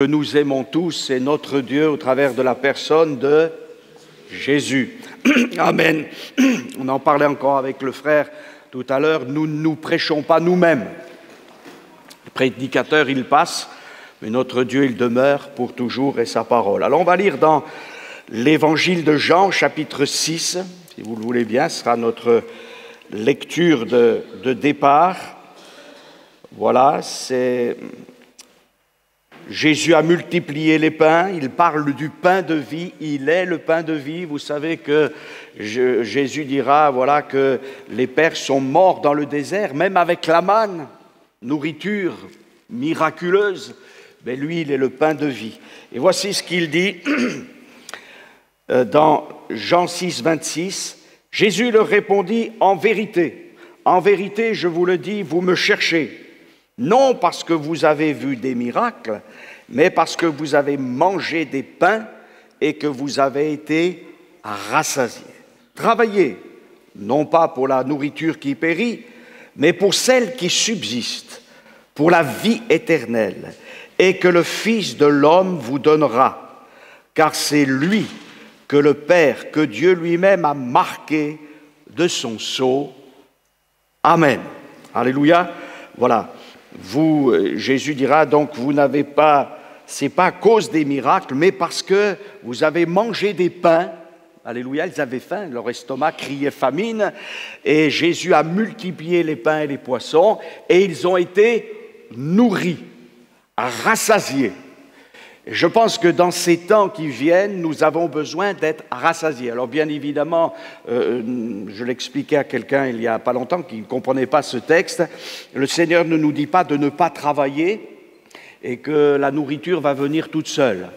que nous aimons tous, c'est notre Dieu au travers de la personne de Jésus. Amen. On en parlait encore avec le frère tout à l'heure, nous ne nous prêchons pas nous-mêmes. Le prédicateur, il passe, mais notre Dieu, il demeure pour toujours et sa parole. Alors on va lire dans l'évangile de Jean, chapitre 6, si vous le voulez bien, ce sera notre lecture de départ. Voilà, c'est... Jésus a multiplié les pains, il parle du pain de vie, il est le pain de vie. Vous savez que Jésus dira voilà, que les pères sont morts dans le désert, même avec la manne, nourriture miraculeuse, mais lui, il est le pain de vie. Et voici ce qu'il dit dans Jean 6, 26. Jésus leur répondit, en vérité, je vous le dis, vous me cherchez. Non parce que vous avez vu des miracles, mais parce que vous avez mangé des pains et que vous avez été rassasiés. Travaillez, non pas pour la nourriture qui périt, mais pour celle qui subsiste, pour la vie éternelle, et que le Fils de l'homme vous donnera, car c'est lui que le Père, que Dieu lui-même a marqué de son sceau. Amen. Alléluia. Voilà. Vous, Jésus dira donc, vous n'avez pas, c'est pas à cause des miracles, mais parce que vous avez mangé des pains. Alléluia, ils avaient faim, leur estomac criait famine, et Jésus a multiplié les pains et les poissons, et ils ont été nourris, rassasiés. Et je pense que dans ces temps qui viennent, nous avons besoin d'être rassasiés. Alors bien évidemment, je l'expliquais à quelqu'un il n'y a pas longtemps qui ne comprenait pas ce texte, le Seigneur ne nous dit pas de ne pas travailler et que la nourriture va venir toute seule.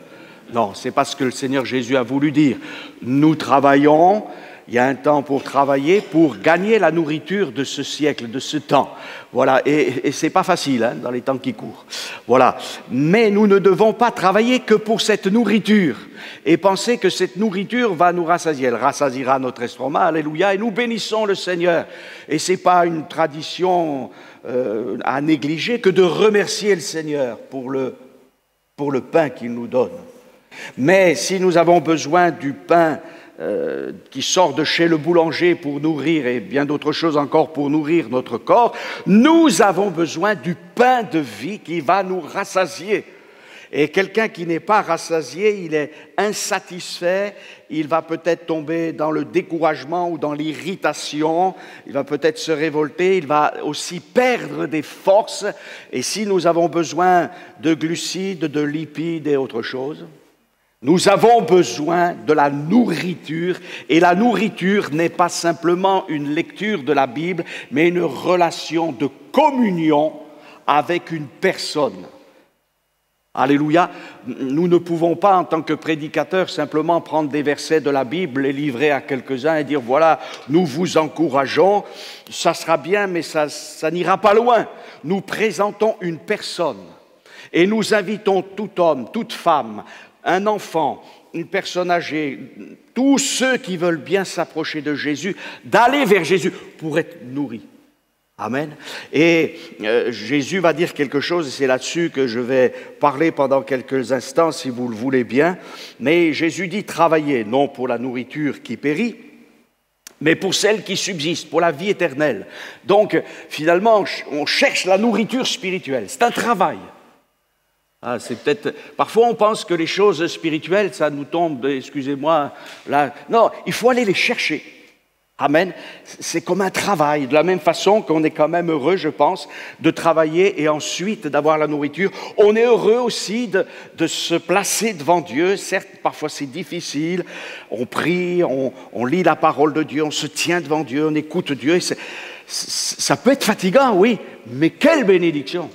Non, c'est pas ce que le Seigneur Jésus a voulu dire. Nous travaillons, il y a un temps pour travailler, pour gagner la nourriture de ce siècle, de ce temps. Voilà, et c'est pas facile hein, dans les temps qui courent. Voilà, mais nous ne devons pas travailler que pour cette nourriture et penser que cette nourriture va nous rassasier. Elle rassasiera notre estomac, alléluia, et nous bénissons le Seigneur. Et c'est pas une tradition à négliger que de remercier le Seigneur pour le pain qu'il nous donne. Mais si nous avons besoin du pain qui sort de chez le boulanger pour nourrir et bien d'autres choses encore pour nourrir notre corps, nous avons besoin du pain de vie qui va nous rassasier. Et quelqu'un qui n'est pas rassasié, il est insatisfait, il va peut-être tomber dans le découragement ou dans l'irritation, il va peut-être se révolter, il va aussi perdre des forces. Et si nous avons besoin de glucides, de lipides et autre chose, nous avons besoin de la nourriture, et la nourriture n'est pas simplement une lecture de la Bible, mais une relation de communion avec une personne. Alléluia. Nous ne pouvons pas, en tant que prédicateurs, simplement prendre des versets de la Bible, les livrer à quelques-uns et dire, voilà, nous vous encourageons, ça sera bien, mais ça n'ira pas loin. Nous présentons une personne et nous invitons tout homme, toute femme, un enfant, une personne âgée, tous ceux qui veulent bien s'approcher de Jésus, d'aller vers Jésus pour être nourris. Amen. Et Jésus va dire quelque chose, et c'est là-dessus que je vais parler pendant quelques instants, si vous le voulez bien. Mais Jésus dit travailler, non pour la nourriture qui périt, mais pour celle qui subsiste, pour la vie éternelle. Donc, finalement, on cherche la nourriture spirituelle. C'est un travail. Ah, c'est peut-être... Parfois, on pense que les choses spirituelles, ça nous tombe, excusez-moi, là. Non, il faut aller les chercher. Amen. C'est comme un travail. De la même façon qu'on est quand même heureux, je pense, de travailler et ensuite d'avoir la nourriture. On est heureux aussi de se placer devant Dieu. Certes, parfois c'est difficile. On prie, on lit la parole de Dieu, on se tient devant Dieu, on écoute Dieu. Ça peut être fatigant, oui, mais quelle bénédiction,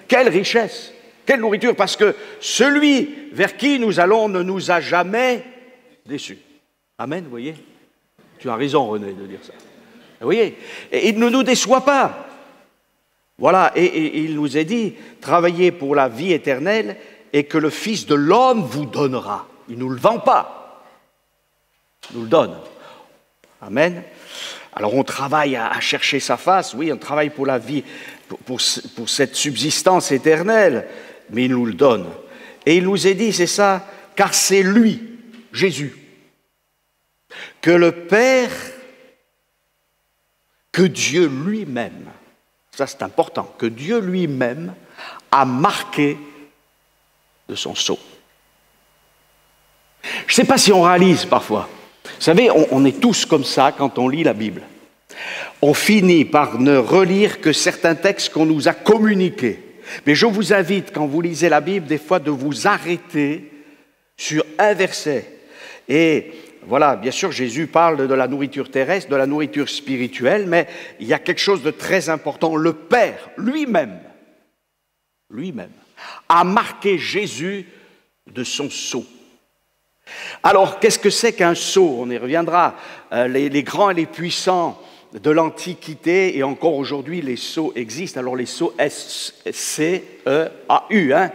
quelle richesse. Quelle nourriture, parce que celui vers qui nous allons ne nous a jamais déçus. Amen, vous voyez? Tu as raison, René, de dire ça. Vous voyez? Et il ne nous déçoit pas. Voilà, et il nous est dit, travaillez pour la vie éternelle et que le Fils de l'homme vous donnera. Il ne nous le vend pas. Il nous le donne. Amen. Alors on travaille à chercher sa face, oui, on travaille pour la vie, pour cette subsistance éternelle, mais il nous le donne. Et il nous est dit, c'est ça, car c'est lui, Jésus, que le Père, que Dieu lui-même, ça c'est important, que Dieu lui-même a marqué de son sceau. Je ne sais pas si on réalise parfois. Vous savez, on est tous comme ça quand on lit la Bible. On finit par ne relire que certains textes qu'on nous a communiqués. Mais je vous invite, quand vous lisez la Bible, des fois de vous arrêter sur un verset. Et voilà, bien sûr, Jésus parle de la nourriture terrestre, de la nourriture spirituelle, mais il y a quelque chose de très important. Le Père lui-même, a marqué Jésus de son sceau. Alors, qu'est-ce que c'est qu'un sceau? On y reviendra. Les grands et les puissants de l'Antiquité, et encore aujourd'hui, les sceaux existent. Alors, les sceaux S-C-E-A-U, hein?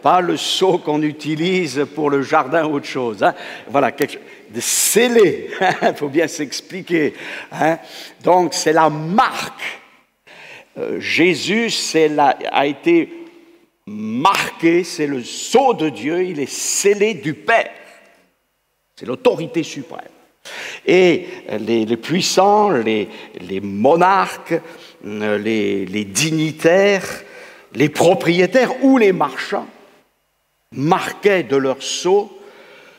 Pas le sceau qu'on utilise pour le jardin ou autre chose. Hein? Voilà, quelque chose de scellé. Il faut bien s'expliquer. Hein? Donc, c'est la marque. Jésus a été marqué, c'est le sceau de Dieu, il est scellé du Père. C'est l'autorité suprême. Et les puissants, les monarques, les dignitaires, les propriétaires ou les marchands marquaient de leur sceau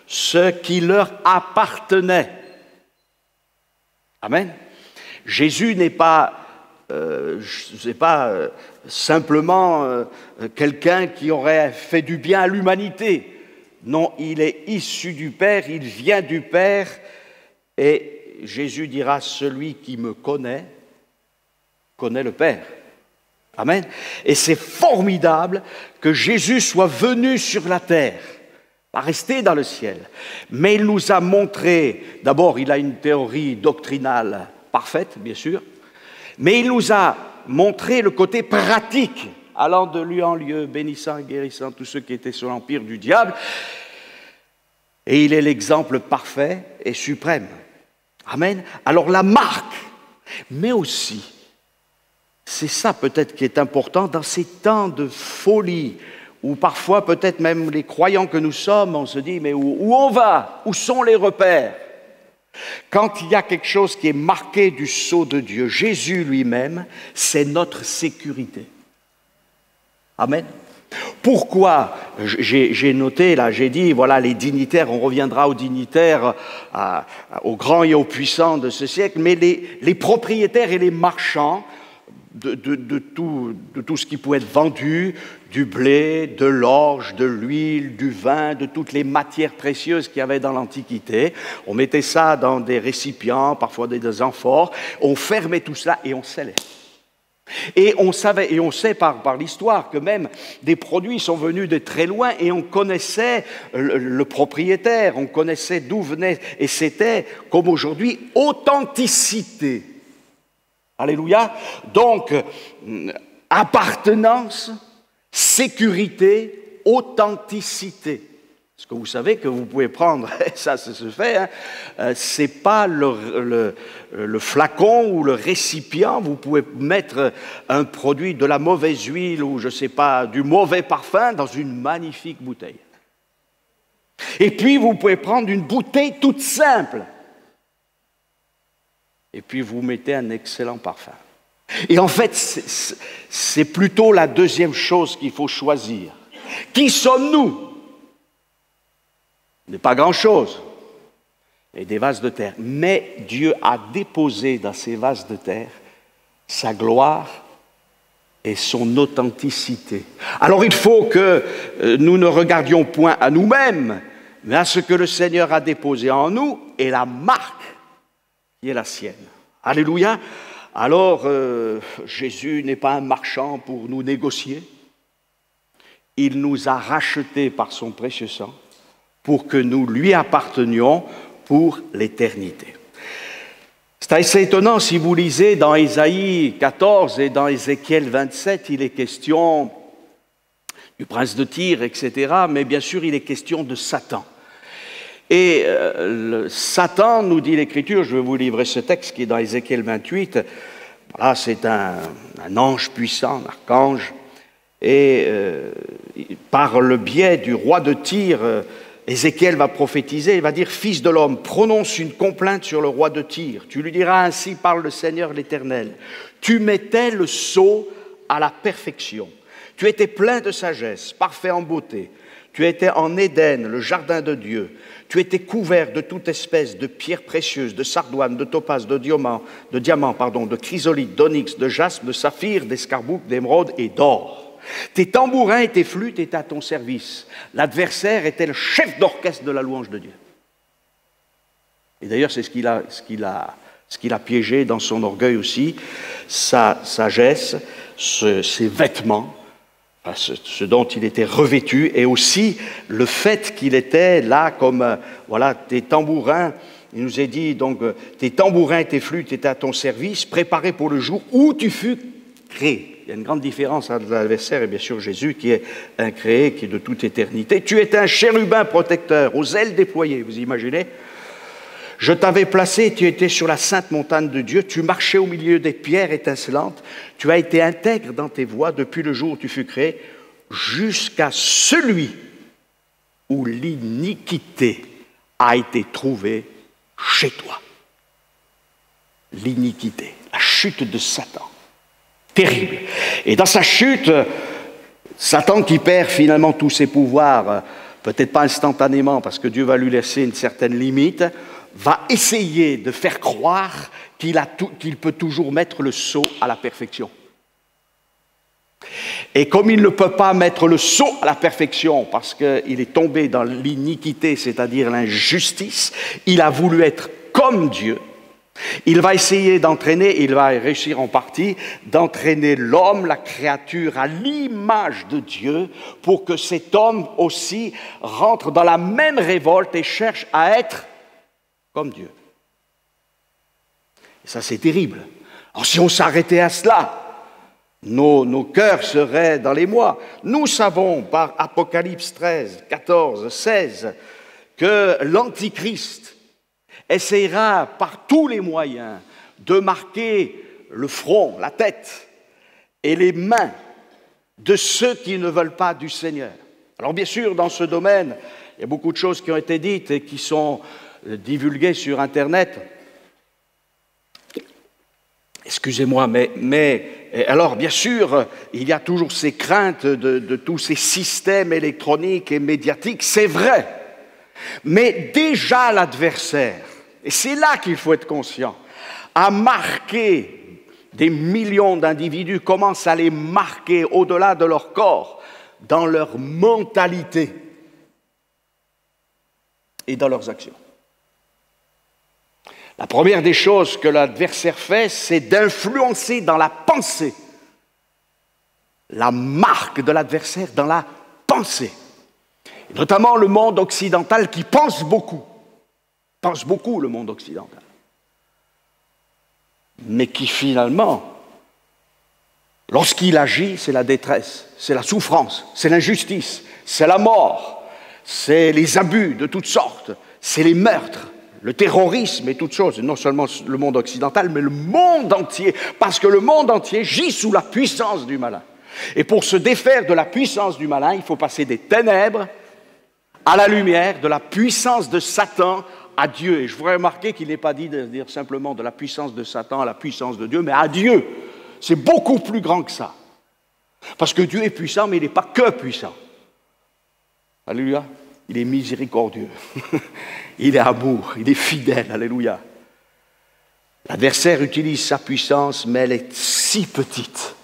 ce qui leur appartenait. Amen. Jésus n'est pas, simplement quelqu'un qui aurait fait du bien à l'humanité. Non, il est issu du Père, il vient du Père, et Jésus dira, celui qui me connaît le Père. Amen. Et c'est formidable que Jésus soit venu sur la terre, pas resté dans le ciel, mais il nous a montré, d'abord il a une théorie doctrinale parfaite, bien sûr, mais il nous a montré le côté pratique, allant de lieu en lieu, bénissant et guérissant tous ceux qui étaient sous l'empire du diable. Et il est l'exemple parfait et suprême. Amen. Alors la marque, mais aussi, c'est ça peut-être qui est important dans ces temps de folie, où parfois peut-être même les croyants que nous sommes, on se dit, mais où on va? Où sont les repères? Quand il y a quelque chose qui est marqué du sceau de Dieu, Jésus lui-même, c'est notre sécurité. Amen. Pourquoi? J'ai noté, là, j'ai dit, voilà, les dignitaires, on reviendra aux dignitaires, aux grands et aux puissants de ce siècle, mais les propriétaires et les marchands de tout ce qui pouvait être vendu, du blé, de l'orge, de l'huile, du vin, de toutes les matières précieuses qu'il y avait dans l'Antiquité. On mettait ça dans des récipients, parfois des amphores, on fermait tout cela et on scellait. Et on savait, et on sait par l'histoire que même des produits sont venus de très loin et on connaissait le propriétaire, on connaissait d'où venait, et c'était, comme aujourd'hui, authenticité. Alléluia. Donc, appartenance, sécurité, authenticité. Parce que vous savez que vous pouvez prendre, ça se fait, hein, c'est pas le flacon ou le récipient, vous pouvez mettre un produit de la mauvaise huile ou je sais pas, du mauvais parfum dans une magnifique bouteille. Et puis vous pouvez prendre une bouteille toute simple. Et puis vous mettez un excellent parfum. Et en fait, c'est plutôt la deuxième chose qu'il faut choisir. Qui sommes-nous? Ce n'est pas grand-chose, et des vases de terre. Mais Dieu a déposé dans ces vases de terre sa gloire et son authenticité. Alors il faut que nous ne regardions point à nous-mêmes, mais à ce que le Seigneur a déposé en nous et la marque qui est la sienne. Alléluia. Alors Jésus n'est pas un marchand pour nous négocier. Il nous a rachetés par son précieux sang pour que nous lui appartenions pour l'éternité. C'est assez étonnant si vous lisez dans Ésaïe 14 et dans Ézéchiel 27, il est question du prince de Tyr, etc., mais bien sûr il est question de Satan. Et Satan, nous dit l'Écriture, je vais vous livrer ce texte qui est dans Ézéchiel 28, voilà, c'est un ange puissant, un archange, et par le biais du roi de Tyr, Ézéchiel va prophétiser, il va dire « Fils de l'homme, prononce une complainte sur le roi de Tyr. Tu lui diras ainsi, parle le Seigneur l'Éternel. Tu mettais le sceau à la perfection. Tu étais plein de sagesse, parfait en beauté. Tu étais en Éden, le jardin de Dieu. Tu étais couvert de toute espèce de pierres précieuses, de sardoine, de topaze, de diamant, de chrysolite, d'onyx, de jaspe, de saphir, d'escarboucle, d'émeraude et d'or. Tes tambourins et tes flûtes étaient à ton service. L'adversaire était le chef d'orchestre de la louange de Dieu. » Et d'ailleurs, c'est ce qu'il a piégé dans son orgueil aussi, sa sagesse, ses vêtements, ce dont il était revêtu, et aussi le fait qu'il était là comme, voilà, tes tambourins, il nous est dit, donc, tes tambourins et tes flûtes étaient à ton service, préparés pour le jour où tu fus créé. Il y a une grande différence entre l'adversaire et bien sûr Jésus qui est incréé, qui est de toute éternité. Tu étais un chérubin protecteur, aux ailes déployées, vous imaginez ? Je t'avais placé, tu étais sur la sainte montagne de Dieu, tu marchais au milieu des pierres étincelantes, tu as été intègre dans tes voies depuis le jour où tu fus créé, jusqu'à celui où l'iniquité a été trouvée chez toi. L'iniquité, la chute de Satan. Terrible. Et dans sa chute, Satan qui perd finalement tous ses pouvoirs, peut-être pas instantanément parce que Dieu va lui laisser une certaine limite, va essayer de faire croire qu'il peut toujours mettre le sceau à la perfection. Et comme il ne peut pas mettre le sceau à la perfection parce qu'il est tombé dans l'iniquité, c'est-à-dire l'injustice, il a voulu être comme Dieu. Il va essayer d'entraîner, il va réussir en partie, d'entraîner l'homme, la créature, à l'image de Dieu, pour que cet homme aussi rentre dans la même révolte et cherche à être comme Dieu. Et ça, c'est terrible. Alors, si on s'arrêtait à cela, nos cœurs seraient dans les mois. Nous savons par Apocalypse 13, 14, 16 que l'Antichrist essaiera par tous les moyens de marquer le front, la tête et les mains de ceux qui ne veulent pas du Seigneur. Alors bien sûr, dans ce domaine, il y a beaucoup de choses qui ont été dites et qui sont divulguées sur Internet. Excusez-moi, mais alors bien sûr, il y a toujours ces craintes de tous ces systèmes électroniques et médiatiques, c'est vrai. Mais déjà l'adversaire, et c'est là qu'il faut être conscient, a marqué des millions d'individus, commence à les marquer au-delà de leur corps, dans leur mentalité et dans leurs actions. La première des choses que l'adversaire fait, c'est d'influencer dans la pensée. La marque de l'adversaire dans la pensée. Et notamment le monde occidental qui pense beaucoup le monde occidental. Mais qui finalement, lorsqu'il agit, c'est la détresse, c'est la souffrance, c'est l'injustice, c'est la mort, c'est les abus de toutes sortes, c'est les meurtres, le terrorisme et toutes choses, non seulement le monde occidental, mais le monde entier, parce que le monde entier gît sous la puissance du malin. Et pour se défaire de la puissance du malin, il faut passer des ténèbres à la lumière, de la puissance de Satan à Dieu. Et je voudrais remarquer qu'il n'est pas dit de dire simplement de la puissance de Satan à la puissance de Dieu, mais à Dieu. C'est beaucoup plus grand que ça. Parce que Dieu est puissant, mais il n'est pas que puissant. Alléluia. Il est miséricordieux. Il est amour. Il est fidèle. Alléluia. L'adversaire utilise sa puissance, mais elle est si petite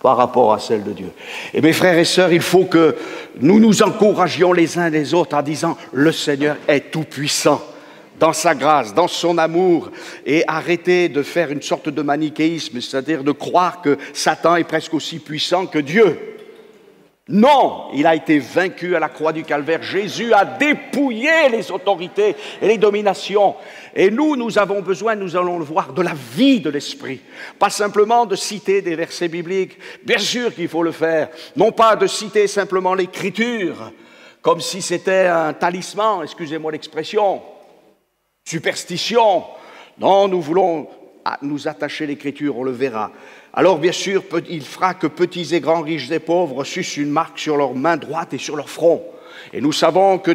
par rapport à celle de Dieu. Et mes frères et sœurs, il faut que nous nous encouragions les uns les autres en disant « Le Seigneur est tout-puissant » dans sa grâce, dans son amour, et arrêter de faire une sorte de manichéisme, c'est-à-dire de croire que Satan est presque aussi puissant que Dieu. Non, il a été vaincu à la croix du Calvaire. Jésus a dépouillé les autorités et les dominations. Et nous avons besoin, nous allons le voir, de la vie de l'Esprit. Pas simplement de citer des versets bibliques. Bien sûr qu'il faut le faire. Non pas de citer simplement l'Écriture, comme si c'était un talisman, excusez-moi l'expression, superstition. Non, nous voulons nous attacher à l'Écriture, on le verra. Alors bien sûr, il fera que petits et grands, riches et pauvres sucent une marque sur leur main droite et sur leur front. Et nous savons que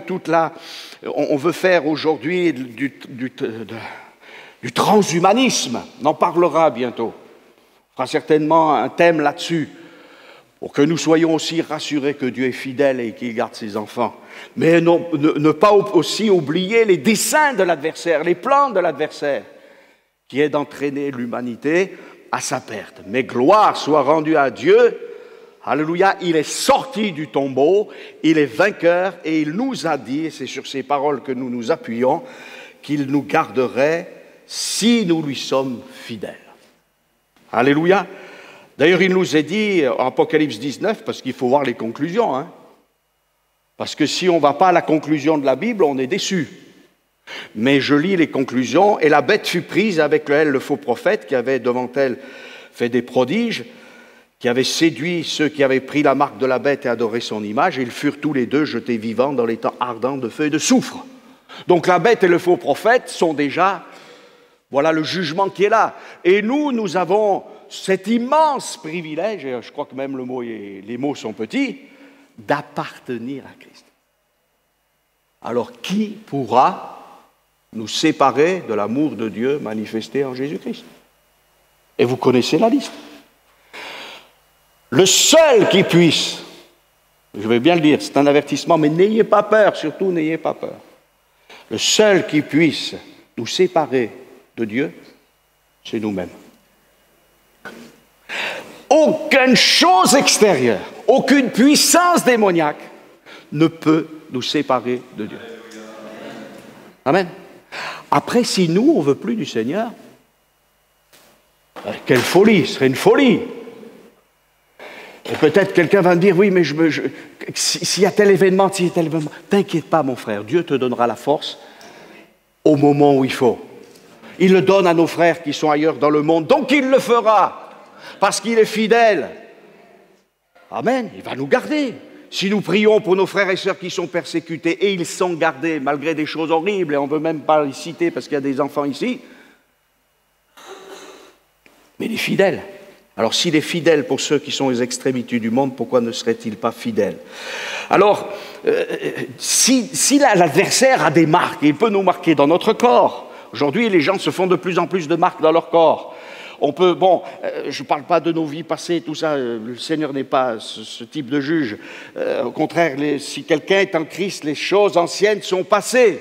on veut faire aujourd'hui du transhumanisme. On en parlera bientôt. On fera certainement un thème là-dessus, pour que nous soyons aussi rassurés que Dieu est fidèle et qu'il garde ses enfants. Mais ne pas aussi oublier les desseins de l'adversaire, les plans de l'adversaire, qui est d'entraîner l'humanité à sa perte. Mais gloire soit rendue à Dieu. Alléluia, il est sorti du tombeau, il est vainqueur et il nous a dit, et c'est sur ces paroles que nous nous appuyons, qu'il nous garderait si nous lui sommes fidèles. Alléluia. D'ailleurs, il nous est dit, en Apocalypse 19, parce qu'il faut voir les conclusions, hein, parce que si on ne va pas à la conclusion de la Bible, on est déçu. Mais je lis les conclusions, et la bête fut prise avec elle, le faux prophète, qui avait devant elle fait des prodiges, qui avait séduit ceux qui avaient pris la marque de la bête et adoré son image, et ils furent tous les deux jetés vivants dans les temps ardents de feu et de soufre. Donc la bête et le faux prophète sont déjà, voilà le jugement qui est là. Et nous avons cet immense privilège, et je crois que même les mots sont petits, d'appartenir à Christ. Alors qui pourra nous séparer de l'amour de Dieu manifesté en Jésus-Christ? Et vous connaissez la liste. Le seul qui puisse, je vais bien le dire, c'est un avertissement, mais n'ayez pas peur, surtout n'ayez pas peur. Le seul qui puisse nous séparer de Dieu, c'est nous-mêmes. Aucune chose extérieure, aucune puissance démoniaque ne peut nous séparer de Dieu. Amen. Après, si nous, on ne veut plus du Seigneur, quelle folie, ce serait une folie. Et peut-être quelqu'un va me dire, oui, mais s'il y a tel événement, t'inquiète pas, mon frère, Dieu te donnera la force au moment où il faut. Il le donne à nos frères qui sont ailleurs dans le monde, donc il le fera, parce qu'il est fidèle. Amen, il va nous garder. Si nous prions pour nos frères et sœurs qui sont persécutés, et ils sont gardés malgré des choses horribles, et on ne veut même pas les citer parce qu'il y a des enfants ici, mais il est fidèle. Alors s'il est fidèle pour ceux qui sont aux extrémités du monde, pourquoi ne serait-il pas fidèle? Alors, si l'adversaire a des marques, il peut nous marquer dans notre corps. Aujourd'hui, les gens se font de plus en plus de marques dans leur corps. On peut, je ne parle pas de nos vies passées, tout ça, le Seigneur n'est pas ce type de juge. Au contraire, si quelqu'un est en Christ, les choses anciennes sont passées.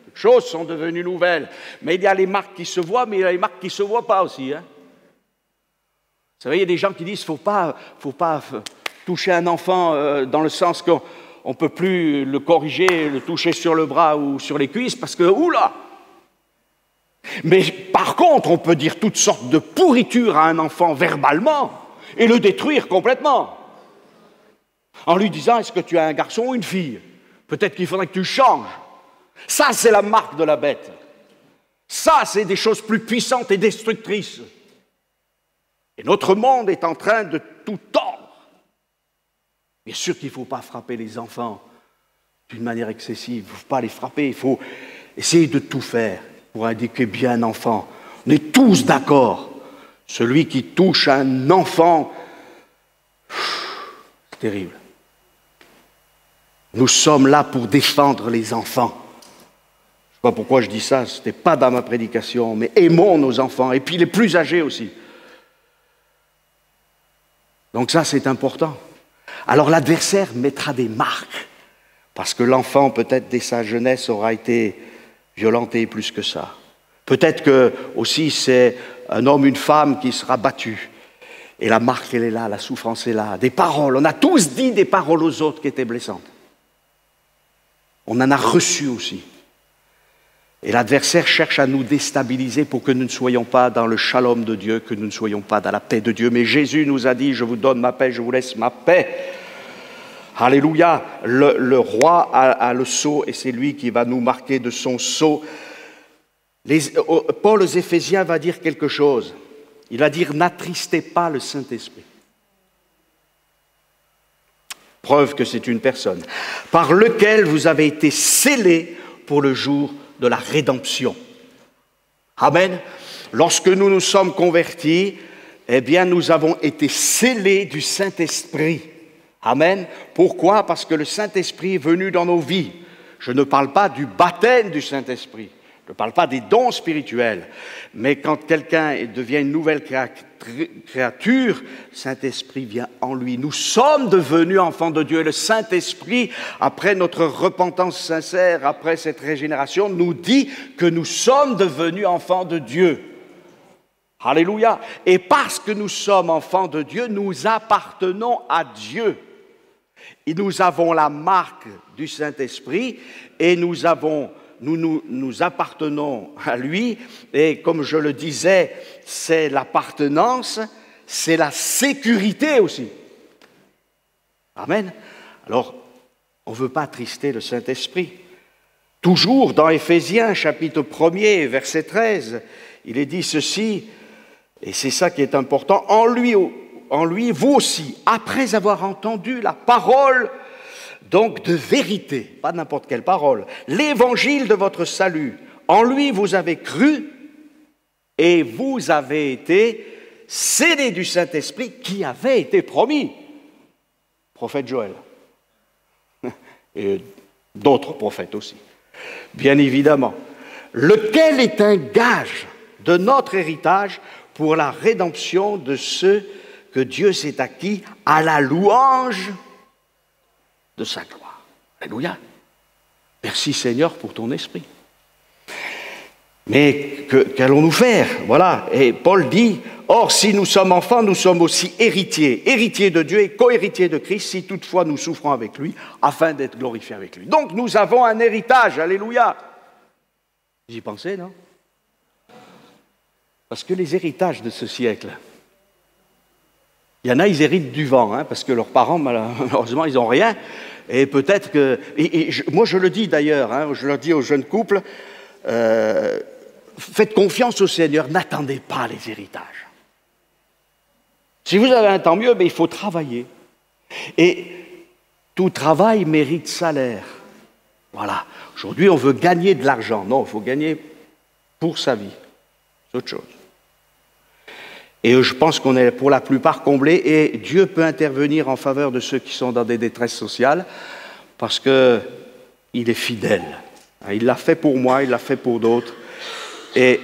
Les choses sont devenues nouvelles. Mais il y a les marques qui se voient, mais il y a les marques qui ne se voient pas aussi. Hein. Vous savez, il y a des gens qui disent qu'il ne faut pas toucher un enfant dans le sens qu'on ne peut plus le corriger, le toucher sur le bras ou sur les cuisses, parce que, oula! Mais par contre, on peut dire toutes sortes de pourritures à un enfant verbalement et le détruire complètement. En lui disant, est-ce que tu as un garçon ou une fille? Peut-être qu'il faudrait que tu changes. Ça, c'est la marque de la bête. Ça, c'est des choses plus puissantes et destructrices. Et notre monde est en train de tout tordre. Bien sûr qu'il ne faut pas frapper les enfants d'une manière excessive. Il ne faut pas les frapper. Il faut essayer de tout faire pour indiquer bien un enfant. On est tous d'accord. Celui qui touche un enfant, c'est terrible. Nous sommes là pour défendre les enfants. Je ne sais pas pourquoi je dis ça, ce n'était pas dans ma prédication, mais aimons nos enfants, et puis les plus âgés aussi. Donc ça, c'est important. Alors l'adversaire mettra des marques, parce que l'enfant, peut-être dès sa jeunesse, aura été violenté plus que ça. Peut-être que aussi c'est un homme, une femme qui sera battu. Et la marque, elle est là, la souffrance est là. Des paroles, on a tous dit des paroles aux autres qui étaient blessantes. On en a reçu aussi. Et l'adversaire cherche à nous déstabiliser pour que nous ne soyons pas dans le shalom de Dieu, que nous ne soyons pas dans la paix de Dieu. Mais Jésus nous a dit, je vous donne ma paix, je vous laisse ma paix. Alléluia, le roi a le sceau et c'est lui qui va nous marquer de son sceau. Paul aux Éphésiens va dire quelque chose. Il va dire, n'attristez pas le Saint-Esprit. Preuve que c'est une personne. Par lequel vous avez été scellés pour le jour de la rédemption. Amen. Lorsque nous nous sommes convertis, eh bien, nous avons été scellés du Saint-Esprit. Amen. Pourquoi? Parce que le Saint-Esprit est venu dans nos vies. Je ne parle pas du baptême du Saint-Esprit. Je ne parle pas des dons spirituels. Mais quand quelqu'un devient une nouvelle créature, le Saint-Esprit vient en lui. Nous sommes devenus enfants de Dieu. Et le Saint-Esprit, après notre repentance sincère, après cette régénération, nous dit que nous sommes devenus enfants de Dieu. Alléluia. Et parce que nous sommes enfants de Dieu, nous appartenons à Dieu. Et nous avons la marque du Saint-Esprit et nous appartenons à lui. Et comme je le disais, c'est l'appartenance, c'est la sécurité aussi. Amen. Alors, on ne veut pas attrister le Saint-Esprit. Toujours dans Éphésiens, chapitre 1er, verset 13, il est dit ceci, et c'est ça qui est important, en lui, vous aussi, après avoir entendu la parole donc de vérité, pas n'importe quelle parole, l'évangile de votre salut, en lui vous avez cru et vous avez été scellés du Saint-Esprit qui avait été promis. Prophète Joël et d'autres prophètes aussi, bien évidemment, lequel est un gage de notre héritage pour la rédemption de ceux que Dieu s'est acquis à la louange de sa gloire. Alléluia. Merci Seigneur pour ton esprit. Mais qu'allons-nous faire? Voilà. Et Paul dit, or si nous sommes enfants, nous sommes aussi héritiers, héritiers de Dieu et co-héritiers de Christ, si toutefois nous souffrons avec lui, afin d'être glorifiés avec lui. Donc nous avons un héritage. Alléluia. Vous y pensez, non? Parce que les héritages de ce siècle, il y en a, ils héritent du vent, hein, parce que leurs parents, malheureusement, ils n'ont rien. Et peut-être que... moi, je le dis d'ailleurs, hein, je le dis aux jeunes couples, faites confiance au Seigneur, n'attendez pas les héritages. Si vous avez un tant mieux, mais il faut travailler. Et tout travail mérite salaire. Voilà. Aujourd'hui, on veut gagner de l'argent. Non, il faut gagner pour sa vie. C'est autre chose. Et je pense qu'on est pour la plupart comblés et Dieu peut intervenir en faveur de ceux qui sont dans des détresses sociales parce qu'il est fidèle. Il l'a fait pour moi, il l'a fait pour d'autres. Et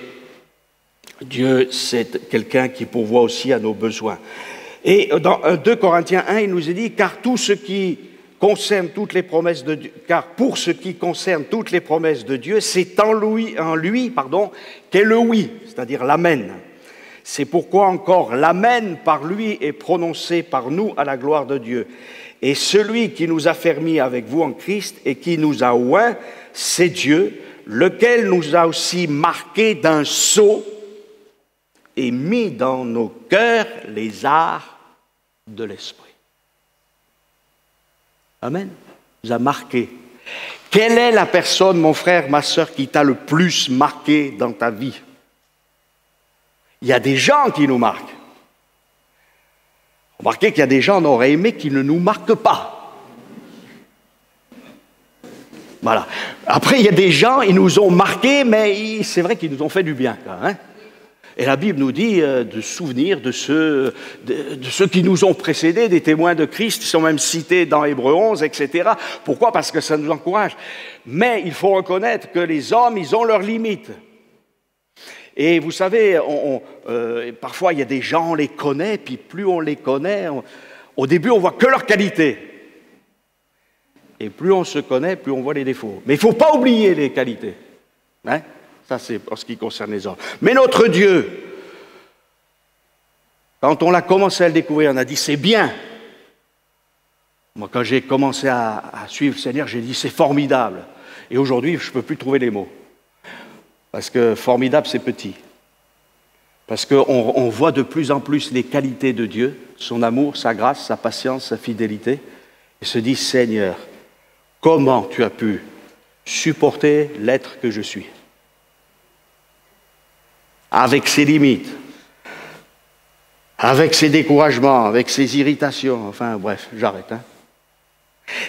Dieu, c'est quelqu'un qui pourvoit aussi à nos besoins. Et dans 2 Corinthiens 1, il nous est dit, car tout ce qui concerne toutes les promesses de Dieu, car pour ce qui concerne toutes les promesses de Dieu, c'est en lui, qu'est le oui, c'est-à-dire l'amen. C'est pourquoi encore l'amen par lui est prononcé par nous à la gloire de Dieu. Et celui qui nous a fermis avec vous en Christ et qui nous a oints, c'est Dieu, lequel nous a aussi marqués d'un sceau et mis dans nos cœurs les arts de l'esprit. Amen. Il nous a marqués. Quelle est la personne, mon frère, ma sœur, qui t'a le plus marqué dans ta vie? Il y a des gens qui nous marquent. Remarquez qu'il y a des gens, on aurait aimé qui ne nous marquent pas. Voilà. Après, il y a des gens, ils nous ont marqués, mais c'est vrai qu'ils nous ont fait du bien. Hein? Et la Bible nous dit de souvenir de ceux qui nous ont précédés, des témoins de Christ, qui sont même cités dans Hébreux 11, etc. Pourquoi? Parce que ça nous encourage. Mais il faut reconnaître que les hommes, ils ont leurs limites. Et vous savez, parfois il y a des gens, on les connaît, puis plus on les connaît, au début on voit que leurs qualités. Et plus on se connaît, plus on voit les défauts. Mais il ne faut pas oublier les qualités. Hein? Ça c'est en ce qui concerne les hommes. Mais notre Dieu, quand on a commencé à le découvrir, on a dit c'est bien. Moi quand j'ai commencé à suivre le Seigneur, j'ai dit c'est formidable. Et aujourd'hui, je ne peux plus trouver les mots. Parce que formidable, c'est petit. Parce qu'on voit de plus en plus les qualités de Dieu, son amour, sa grâce, sa patience, sa fidélité, et se dit, Seigneur, comment tu as pu supporter l'être que je suis? Avec ses limites, avec ses découragements, avec ses irritations, enfin bref, j'arrête. Hein.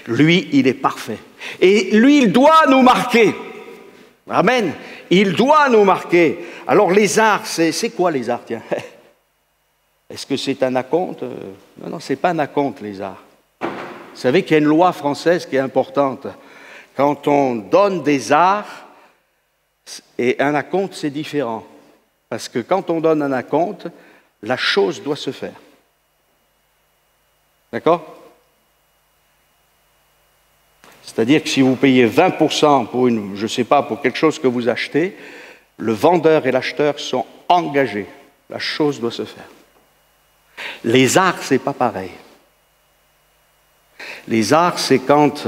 Lui, il est parfait. Et lui, il doit nous marquer. Amen. Il doit nous marquer. Alors les arts, c'est quoi les arts, tiens? Est-ce que c'est un acompte? Non, non, ce n'est pas un acompte, les arts. Vous savez qu'il y a une loi française qui est importante. Quand on donne des arts, et un acompte, c'est différent. Parce que quand on donne un acompte, la chose doit se faire. D'accord? C'est-à-dire que si vous payez 20% pour je ne sais pas, pour quelque chose que vous achetez, le vendeur et l'acheteur sont engagés. La chose doit se faire. Les arts, ce n'est pas pareil. Les arts, c'est quand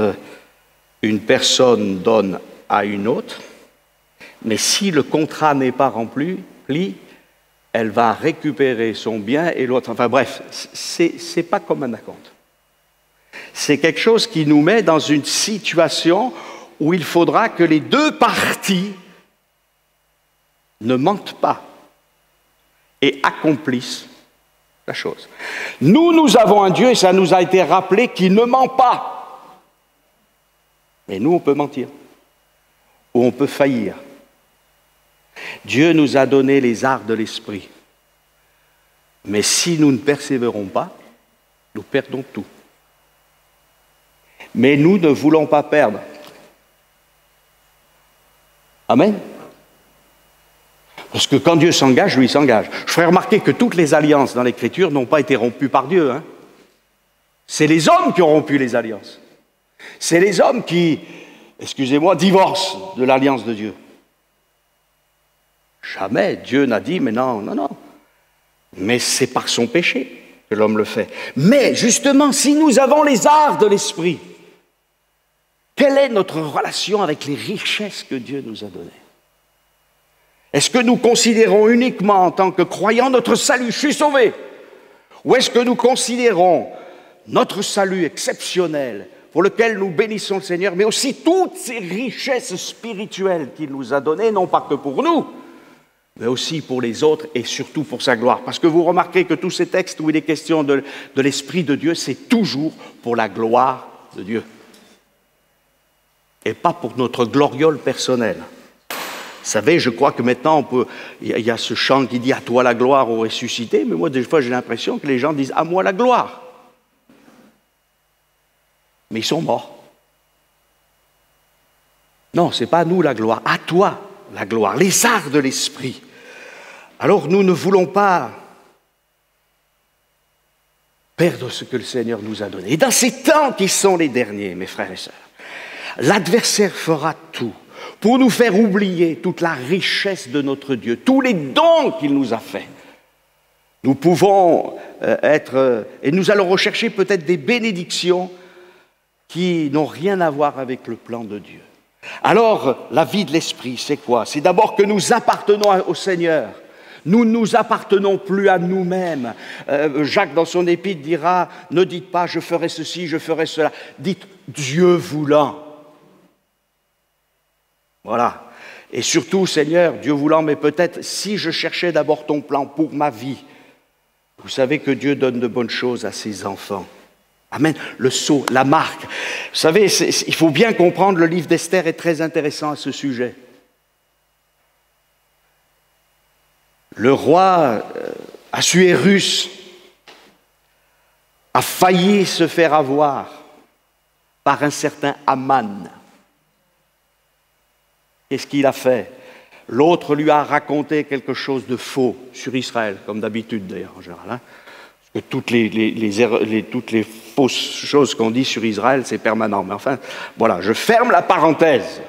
une personne donne à une autre, mais si le contrat n'est pas rempli, elle va récupérer son bien et l'autre. Enfin bref, c'est pas comme un acompte. C'est quelque chose qui nous met dans une situation où il faudra que les deux parties ne mentent pas et accomplissent la chose. Nous avons un Dieu, et ça nous a été rappelé, qui ne ment pas. Mais nous, on peut mentir. Ou on peut faillir. Dieu nous a donné les arts de l'esprit. Mais si nous ne persévérons pas, nous perdons tout. Mais nous ne voulons pas perdre. Amen. Parce que quand Dieu s'engage, lui s'engage. Je ferai remarquer que toutes les alliances dans l'Écriture n'ont pas été rompues par Dieu. Hein. C'est les hommes qui ont rompu les alliances. C'est les hommes qui, excusez-moi, divorcent de l'alliance de Dieu. Jamais Dieu n'a dit, mais non, non, non. Mais c'est par son péché que l'homme le fait. Mais justement, si nous avons les arts de l'esprit, quelle est notre relation avec les richesses que Dieu nous a données? Est-ce que nous considérons uniquement en tant que croyants notre salut, je suis sauvé? Ou est-ce que nous considérons notre salut exceptionnel, pour lequel nous bénissons le Seigneur, mais aussi toutes ces richesses spirituelles qu'il nous a données, non pas que pour nous, mais aussi pour les autres et surtout pour sa gloire. Parce que vous remarquez que tous ces textes où il est question de l'Esprit de Dieu, c'est toujours pour la gloire de Dieu. Et pas pour notre gloriole personnelle. Vous savez, je crois que maintenant, il y a ce chant qui dit « À toi la gloire au ressuscité », mais moi, des fois, j'ai l'impression que les gens disent « À moi la gloire ». Mais ils sont morts. Non, ce n'est pas à nous la gloire, à toi la gloire, les arts de l'esprit. Alors nous ne voulons pas perdre ce que le Seigneur nous a donné. Et dans ces temps qui sont les derniers, mes frères et sœurs, l'adversaire fera tout pour nous faire oublier toute la richesse de notre Dieu, tous les dons qu'il nous a faits. Nous pouvons et nous allons rechercher peut-être des bénédictions qui n'ont rien à voir avec le plan de Dieu. Alors, la vie de l'esprit, c'est quoi? C'est d'abord que nous appartenons au Seigneur. Nous ne nous appartenons plus à nous-mêmes. Jacques, dans son épître, dira « Ne dites pas « je ferai ceci, je ferai cela ». Dites « Dieu voulant ». Voilà. Et surtout, Seigneur, Dieu voulant, mais peut-être si je cherchais d'abord ton plan pour ma vie. Vous savez que Dieu donne de bonnes choses à ses enfants. Amen. Le sceau, la marque. Vous savez, il faut bien comprendre, le livre d'Esther est très intéressant à ce sujet. Le roi Assuérus a failli se faire avoir par un certain Aman. Qu'est-ce qu'il a fait? L'autre lui a raconté quelque chose de faux sur Israël, comme d'habitude d'ailleurs en général. Hein? Parce que toutes les fausses choses qu'on dit sur Israël, c'est permanent. Mais enfin, voilà, je ferme la parenthèse.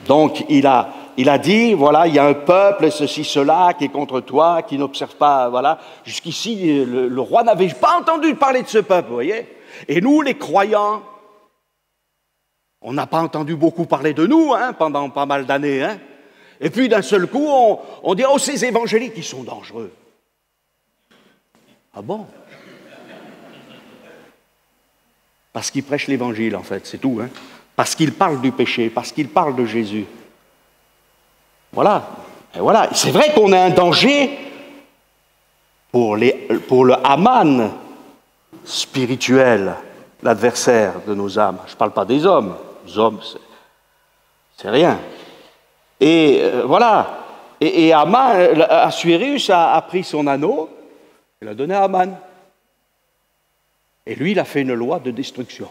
Donc il a dit, voilà, il y a un peuple, ceci, cela, qui est contre toi, qui n'observe pas, voilà. Jusqu'ici, le roi n'avait pas entendu parler de ce peuple, vous voyez. Et nous, les croyants, on n'a pas entendu beaucoup parler de nous, hein, pendant pas mal d'années, hein. Et puis d'un seul coup, on dit, oh, ces évangéliques, ils sont dangereux. Ah bon? Parce qu'ils prêchent l'évangile, en fait, c'est tout, hein. Parce qu'ils parlent du péché, parce qu'ils parlent de Jésus. Voilà. Et voilà. C'est vrai qu'on a un danger pour le Haman spirituel, l'adversaire de nos âmes. Je ne parle pas des hommes. Les hommes, c'est rien. Et voilà. Et Assuérus a pris son anneau et l'a donné à Aman. Et lui, il a fait une loi de destruction.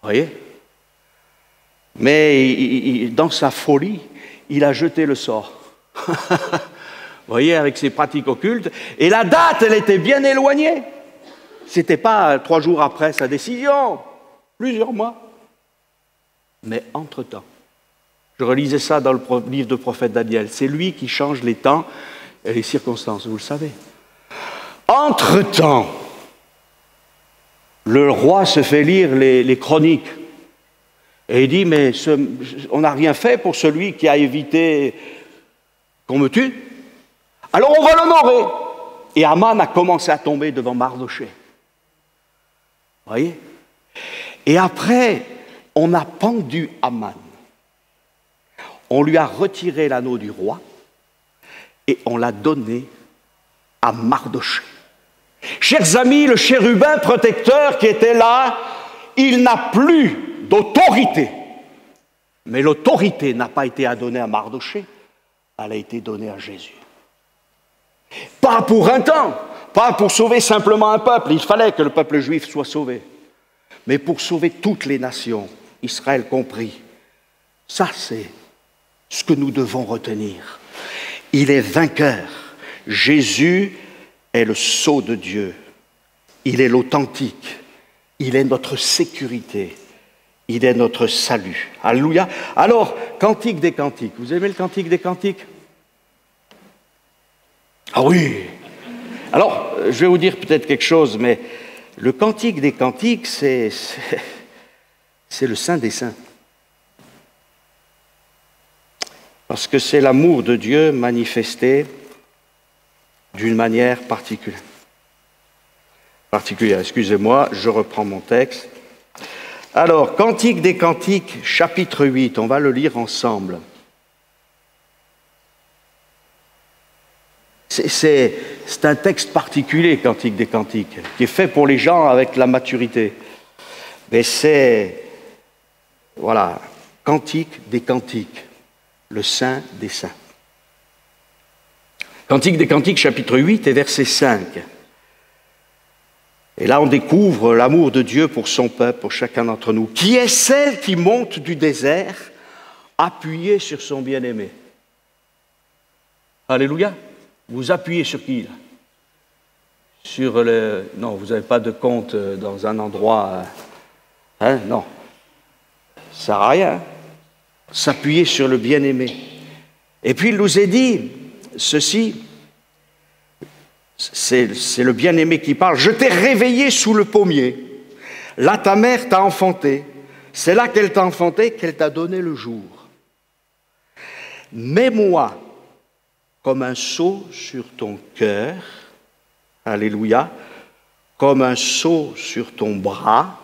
Vous voyez? Mais dans sa folie, il a jeté le sort. Vous voyez, avec ses pratiques occultes. Et la date, elle était bien éloignée. Ce n'était pas 3 jours après sa décision, plusieurs mois. Mais entre-temps, je relisais ça dans le livre de prophète Daniel, c'est lui qui change les temps et les circonstances, vous le savez. Entre-temps, le roi se fait lire les chroniques. Et il dit, mais on n'a rien fait pour celui qui a évité qu'on me tue. Alors on va l'honorer. Et Aman a commencé à tomber devant Mardochée. Vous voyez? Et après, on a pendu Aman. On lui a retiré l'anneau du roi et on l'a donné à Mardochée. Chers amis, le chérubin protecteur qui était là, il n'a plus d'autorité. Mais l'autorité n'a pas été donnée à Mardochée, elle a été donnée à Jésus. Pas pour un temps, pas pour sauver simplement un peuple, il fallait que le peuple juif soit sauvé, mais pour sauver toutes les nations, Israël compris. Ça, c'est ce que nous devons retenir. Il est vainqueur. Jésus est le sceau de Dieu. Il est l'authentique. Il est notre sécurité. Il est notre salut. Alléluia. Alors, Cantique des Cantiques. Vous aimez le Cantique des Cantiques? Ah oui. Alors, je vais vous dire peut-être quelque chose, mais le Cantique des Cantiques, c'est le Saint des Saints. Parce que c'est l'amour de Dieu manifesté d'une manière particulière. Excusez-moi, je reprends mon texte. Alors, Cantique des Cantiques, chapitre 8, on va le lire ensemble. C'est un texte particulier, Cantique des Cantiques, qui est fait pour les gens avec la maturité. Mais c'est, voilà, Cantique des Cantiques, le Saint des Saints. Cantique des Cantiques, chapitre 8 et verset 5. Et là, on découvre l'amour de Dieu pour son peuple, pour chacun d'entre nous. Qui est celle qui monte du désert, appuyée sur son bien-aimé? Alléluia. Vous appuyez sur qui, là? Sur le... Non, vous n'avez pas de compte dans un endroit... Hein? Non. Ça ne sert à rien. S'appuyer sur le bien-aimé. Et puis, il nous est dit ceci... C'est le bien-aimé qui parle. Je t'ai réveillé sous le pommier. Là, ta mère t'a enfanté. C'est là qu'elle t'a enfanté, qu'elle t'a donné le jour. Mets-moi comme un sceau sur ton cœur. Alléluia. Comme un sceau sur ton bras.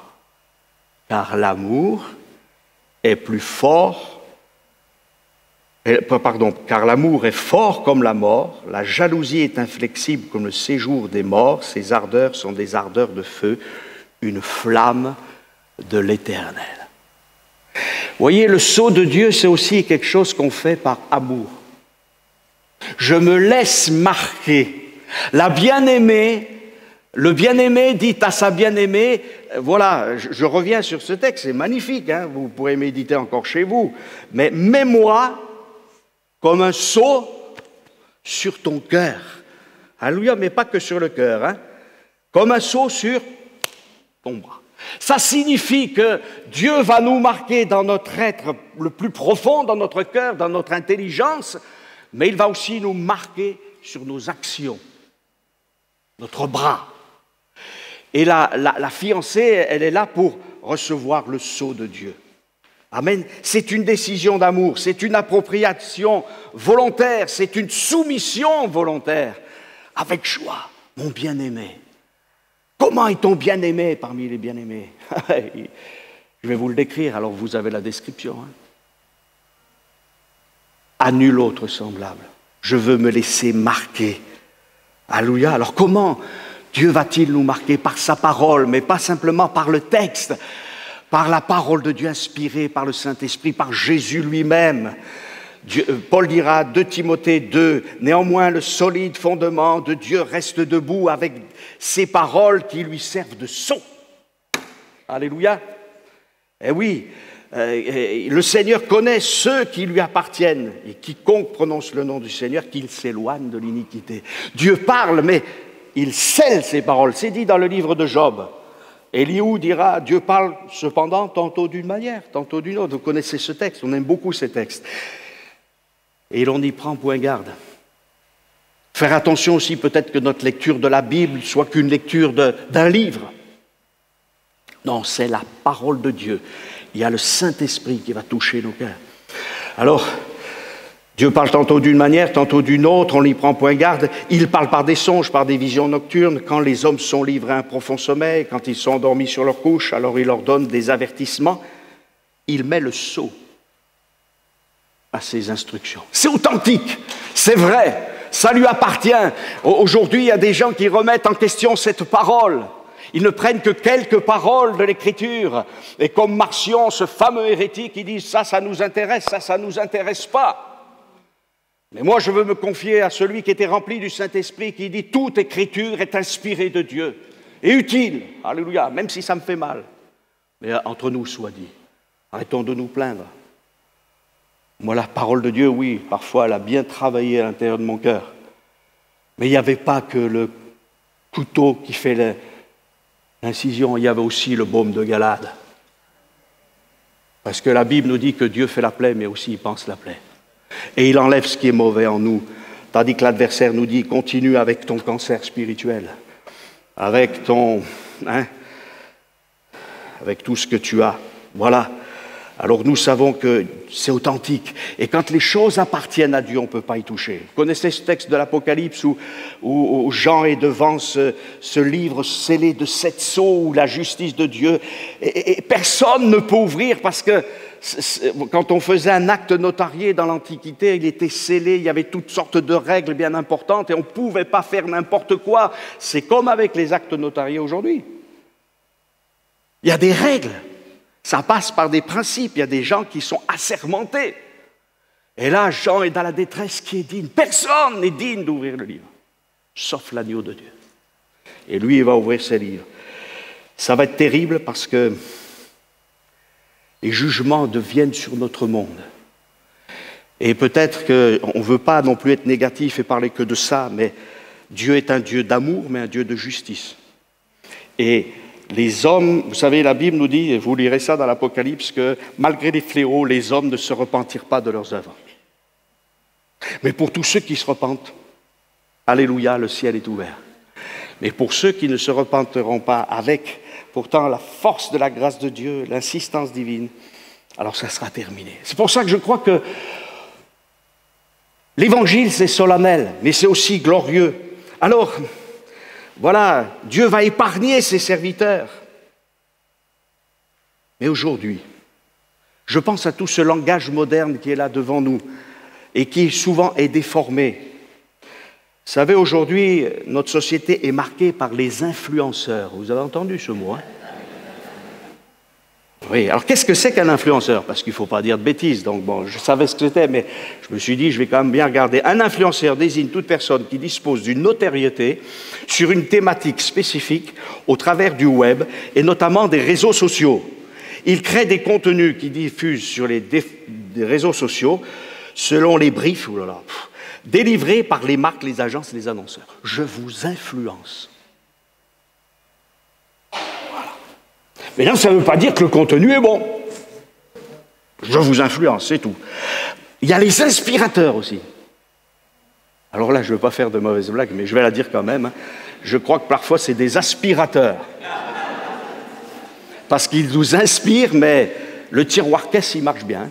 Car l'amour est plus fort. Car l'amour est fort comme la mort, la jalousie est inflexible comme le séjour des morts, ses ardeurs sont des ardeurs de feu, une flamme de l'Éternel. Voyez, le sceau de Dieu, c'est aussi quelque chose qu'on fait par amour. Je me laisse marquer. La bien-aimée, le bien-aimé dit à sa bien-aimée, voilà, je reviens sur ce texte, c'est magnifique, hein, vous pourrez méditer encore chez vous, mais mets-moi comme un sceau sur ton cœur. Alléluia, mais pas que sur le cœur, hein? Comme un sceau sur ton bras. Ça signifie que Dieu va nous marquer dans notre être le plus profond, dans notre cœur, dans notre intelligence, mais il va aussi nous marquer sur nos actions, notre bras. Et la fiancée, elle est là pour recevoir le sceau de Dieu. Amen. C'est une décision d'amour, c'est une appropriation volontaire, c'est une soumission volontaire, avec joie, mon bien-aimé. Comment est ton bien-aimé parmi les bien-aimés? Je vais vous le décrire, alors vous avez la description. Hein. À nul autre semblable. Je veux me laisser marquer. Alléluia. Alors comment Dieu va-t-il nous marquer? Par sa parole, mais pas simplement par le texte, par la parole de Dieu inspirée par le Saint-Esprit, par Jésus lui-même. Paul dira, 2 Timothée 2, « Néanmoins, le solide fondement de Dieu reste debout avec ses paroles qui lui servent de sceau. » Alléluia. Eh oui, le Seigneur connaît ceux qui lui appartiennent, et quiconque prononce le nom du Seigneur, qu'il s'éloigne de l'iniquité. Dieu parle, mais il scelle ses paroles. C'est dit dans le livre de Job. Élihu dira, Dieu parle cependant tantôt d'une manière, tantôt d'une autre. Vous connaissez ce texte, on aime beaucoup ces textes. Et l'on n'y prend point garde. Faire attention aussi peut-être que notre lecture de la Bible soit qu'une lecture d'un livre. Non, c'est la parole de Dieu. Il y a le Saint-Esprit qui va toucher nos cœurs. Alors, Dieu parle tantôt d'une manière, tantôt d'une autre, on n'y prend point garde. Il parle par des songes, par des visions nocturnes. Quand les hommes sont livrés à un profond sommeil, quand ils sont endormis sur leur couche, alors il leur donne des avertissements. Il met le sceau à ses instructions. C'est authentique, c'est vrai, ça lui appartient. Aujourd'hui, il y a des gens qui remettent en question cette parole. Ils ne prennent que quelques paroles de l'Écriture. Et comme Marcion, ce fameux hérétique, ils disent ça nous intéresse, ça nous intéresse pas. Mais moi, je veux me confier à celui qui était rempli du Saint-Esprit, qui dit « Toute Écriture est inspirée de Dieu et utile. » Alléluia, même si ça me fait mal. Mais entre nous, soit dit, arrêtons de nous plaindre. Moi, la parole de Dieu, oui, parfois, elle a bien travaillé à l'intérieur de mon cœur. Mais il n'y avait pas que le couteau qui fait l'incision, il y avait aussi le baume de Galade. Parce que la Bible nous dit que Dieu fait la plaie, mais aussi il pense la plaie. Et il enlève ce qui est mauvais en nous, tandis que l'adversaire nous dit, continue avec ton cancer spirituel, avec avec tout ce que tu as. Voilà. Alors nous savons que c'est authentique. Et quand les choses appartiennent à Dieu, on ne peut pas y toucher. Vous connaissez ce texte de l'Apocalypse où Jean est devant ce livre scellé de 7 sceaux, où la justice de Dieu, et personne ne peut ouvrir parce que quand on faisait un acte notarié dans l'Antiquité, il était scellé, il y avait toutes sortes de règles bien importantes et on ne pouvait pas faire n'importe quoi. C'est comme avec les actes notariés aujourd'hui. Il y a des règles. Ça passe par des principes, il y a des gens qui sont assermentés. Et là, Jean est dans la détresse qui est digne. Personne n'est digne d'ouvrir le livre, sauf l'agneau de Dieu. Et lui, il va ouvrir ses livres. Ça va être terrible parce que les jugements deviennent sur notre monde. Et peut-être qu'on ne veut pas non plus être négatif et parler que de ça, mais Dieu est un Dieu d'amour, mais un Dieu de justice. Et les hommes, vous savez, la Bible nous dit, et vous lirez ça dans l'Apocalypse, que malgré les fléaux, les hommes ne se repentirent pas de leurs œuvres. Mais pour tous ceux qui se repentent, alléluia, le ciel est ouvert. Mais pour ceux qui ne se repentiront pas avec, pourtant, la force de la grâce de Dieu, l'insistance divine, alors ça sera terminé. C'est pour ça que je crois que l'Évangile, c'est solennel, mais c'est aussi glorieux. Alors, voilà, Dieu va épargner ses serviteurs. Mais aujourd'hui, je pense à tout ce langage moderne qui est là devant nous et qui souvent est déformé. Vous savez, aujourd'hui, notre société est marquée par les influenceurs. Vous avez entendu ce mot, hein? Oui, alors qu'est-ce que c'est qu'un influenceur? Parce qu'il ne faut pas dire de bêtises, donc bon, je savais ce que c'était, mais je me suis dit, je vais quand même bien regarder. Un influenceur désigne toute personne qui dispose d'une notoriété sur une thématique spécifique au travers du web et notamment des réseaux sociaux. Il crée des contenus qui diffusent sur des réseaux sociaux selon les briefs, délivrés par les marques, les agences et les annonceurs. Je vous influence. Mais là, ça ne veut pas dire que le contenu est bon. Je vous influence, c'est tout. Il y a les inspirateurs aussi. Alors là, je ne veux pas faire de mauvaises blagues, mais je vais la dire quand même. Je crois que parfois, c'est des aspirateurs. Parce qu'ils nous inspirent, mais le tiroir caisse, il marche bien.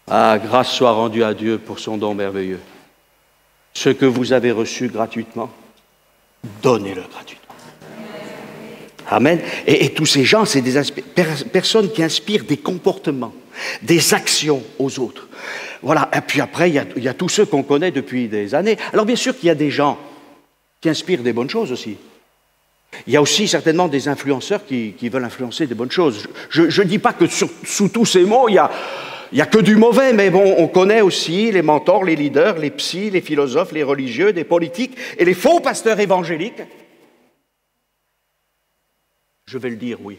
Ah, grâce soit rendue à Dieu pour son don merveilleux. Ce que vous avez reçu gratuitement, donnez-le gratuitement. Amen. Et tous ces gens, c'est des personnes qui inspirent des comportements, des actions aux autres. Voilà. Et puis après, il y a tous ceux qu'on connaît depuis des années. Alors bien sûr qu'il y a des gens qui inspirent des bonnes choses aussi. Il y a aussi certainement des influenceurs qui veulent influencer des bonnes choses. Je ne dis pas que sous tous ces mots, il Il n'y a que du mauvais, mais bon, on connaît aussi les mentors, les leaders, les psys, les philosophes, les religieux, des politiques et les faux pasteurs évangéliques. Je vais le dire, oui.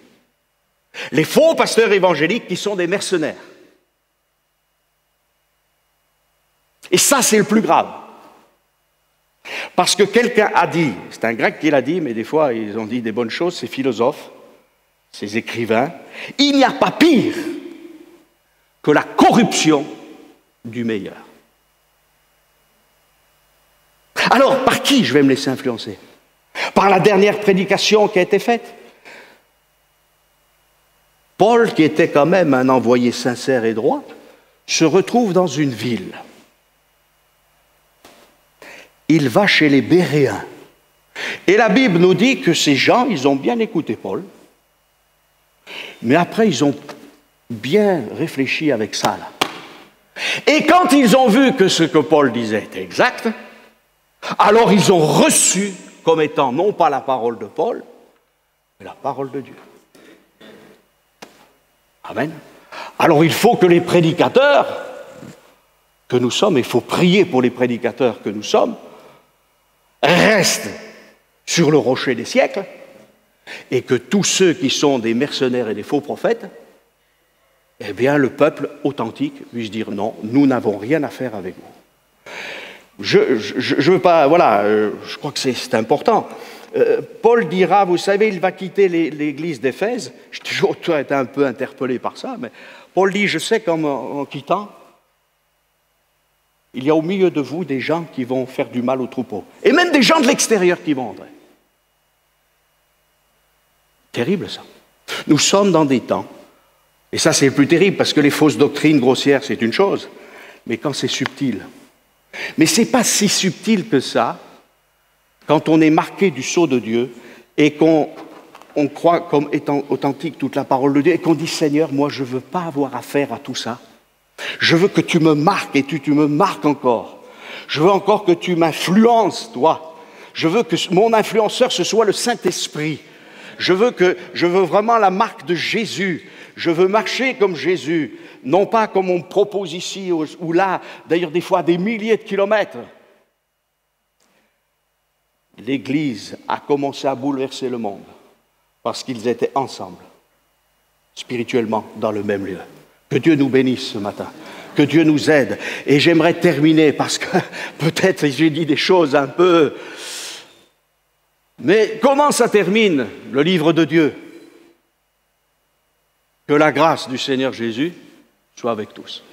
Les faux pasteurs évangéliques qui sont des mercenaires. Et ça, c'est le plus grave. Parce que quelqu'un a dit, c'est un grec qui l'a dit, mais des fois, ils ont dit des bonnes choses, ces philosophes, ces écrivains, il n'y a pas pire que la corruption du meilleur. Alors, par qui je vais me laisser influencer? Par la dernière prédication qui a été faite. Paul, qui était quand même un envoyé sincère et droit, se retrouve dans une ville. Il va chez les Béréens. Et la Bible nous dit que ces gens, ils ont bien écouté Paul, mais après, ils ont bien réfléchi avec ça, là. Et quand ils ont vu que ce que Paul disait était exact, alors ils ont reçu comme étant non pas la parole de Paul, mais la parole de Dieu. Amen. Alors il faut que les prédicateurs que nous sommes, il faut prier pour les prédicateurs que nous sommes, restent sur le rocher des siècles, et que tous ceux qui sont des mercenaires et des faux prophètes, eh bien le peuple authentique puisse dire non, nous n'avons rien à faire avec vous. Je veux pas, voilà, je crois que c'est important. Paul dira, vous savez, il va quitter l'église d'Éphèse. J'ai toujours été un peu interpellé par ça, mais Paul dit, je sais qu'en quittant, il y a au milieu de vous des gens qui vont faire du mal au troupeau. Et même des gens de l'extérieur qui vont entrer. Terrible ça. Nous sommes dans des temps, et ça c'est le plus terrible, parce que les fausses doctrines grossières c'est une chose, mais quand c'est subtil. Mais ce n'est pas si subtil que ça, quand on est marqué du sceau de Dieu, et qu'on croit comme étant authentique toute la parole de Dieu, et qu'on dit Seigneur, moi je ne veux pas avoir affaire à tout ça. Je veux que tu me marques, et tu me marques encore. Je veux encore que tu m'influences, toi. Je veux que mon influenceur, ce soit le Saint-Esprit. Je veux vraiment la marque de Jésus. Je veux marcher comme Jésus, non pas comme on me propose ici ou là, d'ailleurs des fois à des milliers de kilomètres. L'Église a commencé à bouleverser le monde parce qu'ils étaient ensemble, spirituellement, dans le même lieu. Que Dieu nous bénisse ce matin, que Dieu nous aide. Et j'aimerais terminer parce que peut-être j'ai dit des choses un peu... Mais comment ça termine le livre de Dieu? Que la grâce du Seigneur Jésus soit avec tous.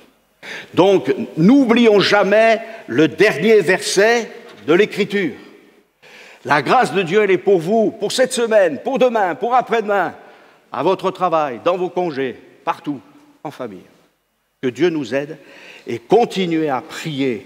Donc, n'oublions jamais le dernier verset de l'Écriture. La grâce de Dieu, elle est pour vous, pour cette semaine, pour demain, pour après-demain, à votre travail, dans vos congés, partout, en famille. Que Dieu nous aide et continuez à prier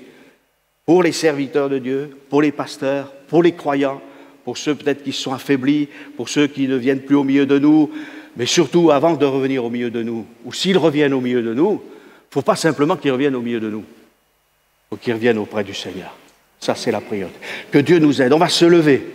pour les serviteurs de Dieu, pour les pasteurs, pour les croyants, pour ceux peut-être qui se sont affaiblis, pour ceux qui ne viennent plus au milieu de nous, mais surtout avant de revenir au milieu de nous, ou s'ils reviennent au milieu de nous, il ne faut pas simplement qu'ils reviennent au milieu de nous, il faut qu'ils reviennent auprès du Seigneur. Ça, c'est la priorité. Que Dieu nous aide. On va se lever.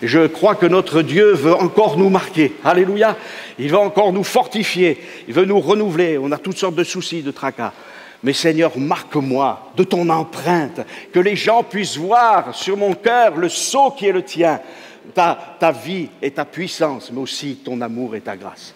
Et je crois que notre Dieu veut encore nous marquer. Alléluia. Il veut encore nous fortifier. Il veut nous renouveler. On a toutes sortes de soucis, de tracas. Mais Seigneur, marque-moi de ton empreinte, que les gens puissent voir sur mon cœur le sceau qui est le tien, ta vie et ta puissance, mais aussi ton amour et ta grâce.